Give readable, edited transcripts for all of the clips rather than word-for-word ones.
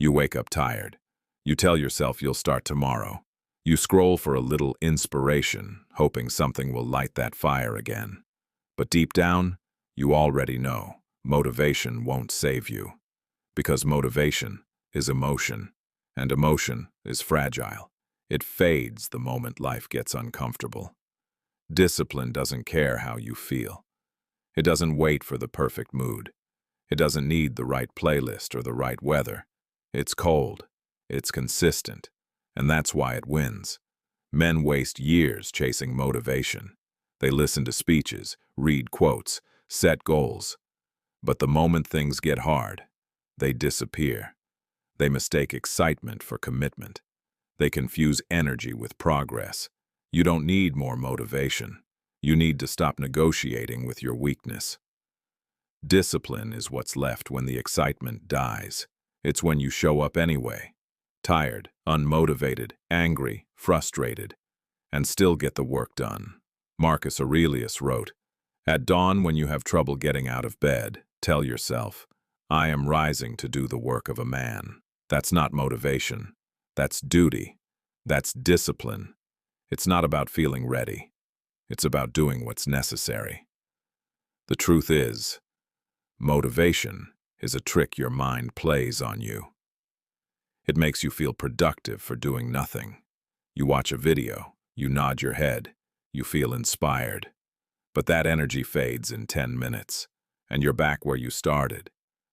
You wake up tired. You tell yourself you'll start tomorrow. You scroll for a little inspiration, hoping something will light that fire again. But deep down, you already know motivation won't save you. Because motivation is emotion, and emotion is fragile. It fades the moment life gets uncomfortable. Discipline doesn't care how you feel. It doesn't wait for the perfect mood. It doesn't need the right playlist or the right weather. It's cold. It's consistent. And that's why it wins. Men waste years chasing motivation. They listen to speeches, read quotes, set goals. But the moment things get hard, they disappear. They mistake excitement for commitment. They confuse energy with progress. You don't need more motivation. You need to stop negotiating with your weakness. Discipline is what's left when the excitement dies. It's when you show up anyway, tired, unmotivated, angry, frustrated, and still get the work done. Marcus Aurelius wrote, "At dawn, when you have trouble getting out of bed, tell yourself, 'I am rising to do the work of a man.'" That's not motivation. That's duty. That's discipline. It's not about feeling ready. It's about doing what's necessary. The truth is, motivation is a trick your mind plays on you. It makes you feel productive for doing nothing. You watch a video, you nod your head, you feel inspired. But that energy fades in 10 minutes, and you're back where you started.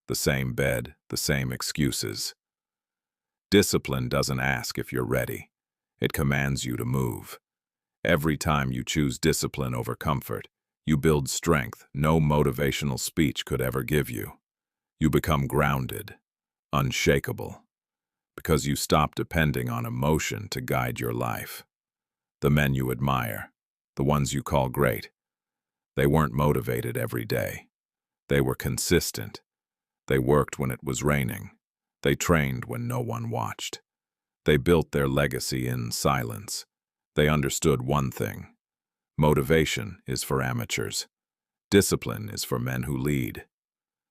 The same bed, the same excuses. Discipline doesn't ask if you're ready. It commands you to move. Every time you choose discipline over comfort, you build strength no motivational speech could ever give you. You become grounded, unshakable, because you stop depending on emotion to guide your life. The men you admire, the ones you call great, they weren't motivated every day. They were consistent. They worked when it was raining. They trained when no one watched. They built their legacy in silence. They understood one thing. Motivation is for amateurs. Discipline is for men who lead.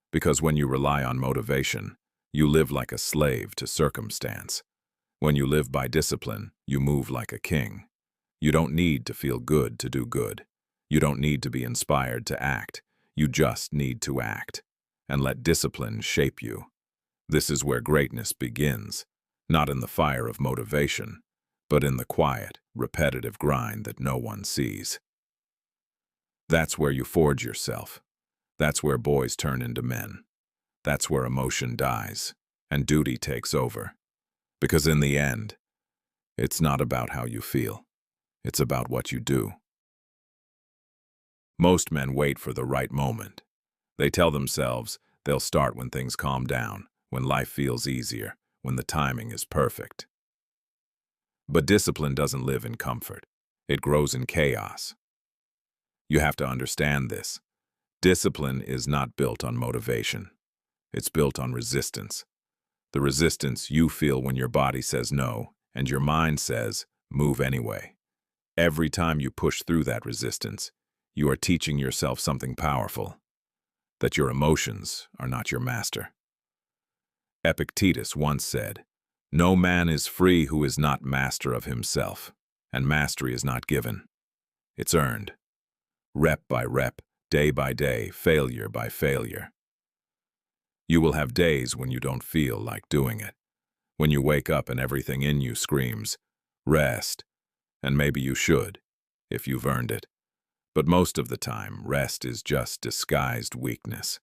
Because when you rely on motivation, you live like a slave to circumstance. When you live by discipline, you move like a king. You don't need to feel good to do good. You don't need to be inspired to act. You just need to act. And let discipline shape you. This is where greatness begins, not in the fire of motivation, but in the quiet, repetitive grind that no one sees. That's where you forge yourself. That's where boys turn into men. That's where emotion dies, and duty takes over. Because in the end, it's not about how you feel. It's about what you do. Most men wait for the right moment. They tell themselves they'll start when things calm down, when life feels easier, when the timing is perfect. But discipline doesn't live in comfort. It grows in chaos. You have to understand this. Discipline is not built on motivation. It's built on resistance. The resistance you feel when your body says no and your mind says, move anyway. Every time you push through that resistance, you are teaching yourself something powerful, that your emotions are not your master. Epictetus once said, "No man is free who is not master of himself, and mastery is not given. It's earned. Rep by rep, day by day, failure by failure." You will have days when you don't feel like doing it, when you wake up and everything in you screams, rest, and maybe you should, if you've earned it. But most of the time, rest is just disguised weakness.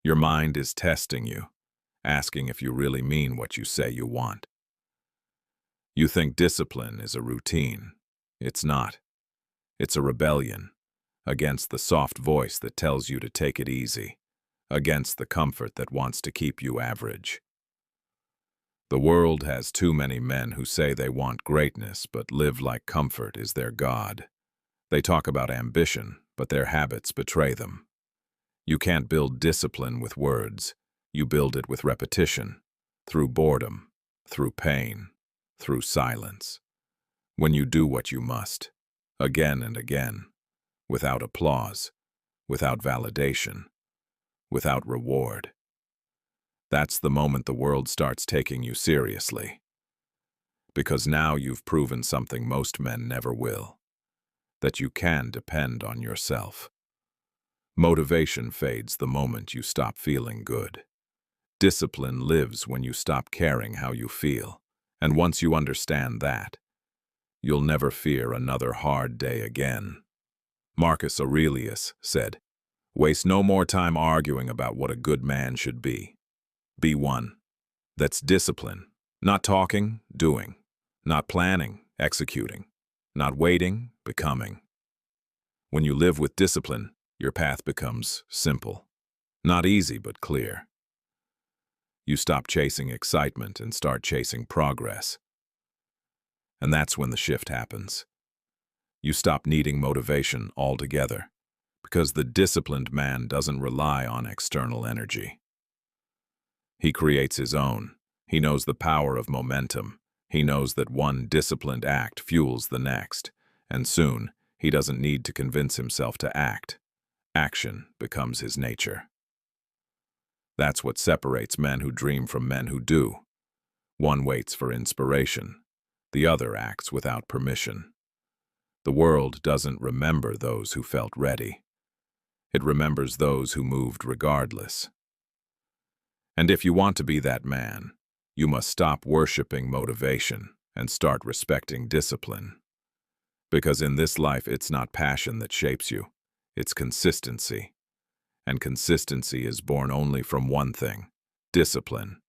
Your mind is testing you, asking if you really mean what you say you want. You think discipline is a routine. It's not. It's a rebellion against the soft voice that tells you to take it easy, against the comfort that wants to keep you average. The world has too many men who say they want greatness but live like comfort is their god. They talk about ambition, but their habits betray them. You can't build discipline with words. You build it with repetition, through boredom, through pain, through silence. When you do what you must, again and again, without applause, without validation, without reward. That's the moment the world starts taking you seriously. Because now you've proven something most men never will, that you can depend on yourself. Motivation fades the moment you stop feeling good. Discipline lives when you stop caring how you feel. And once you understand that, you'll never fear another hard day again. Marcus Aurelius said, "Waste no more time arguing about what a good man should be. Be one. That's discipline. Not talking, doing. Not planning, executing. Not waiting, becoming." When you live with discipline, your path becomes simple. Not easy, but clear. You stop chasing excitement and start chasing progress. And that's when the shift happens. You stop needing motivation altogether, because the disciplined man doesn't rely on external energy. He creates his own. He knows the power of momentum. He knows that one disciplined act fuels the next, and soon he doesn't need to convince himself to act. Action becomes his nature. That's what separates men who dream from men who do. One waits for inspiration. The other acts without permission. The world doesn't remember those who felt ready. It remembers those who moved regardless. And if you want to be that man, you must stop worshiping motivation and start respecting discipline. Because in this life, it's not passion that shapes you, it's consistency. And consistency is born only from one thing: discipline.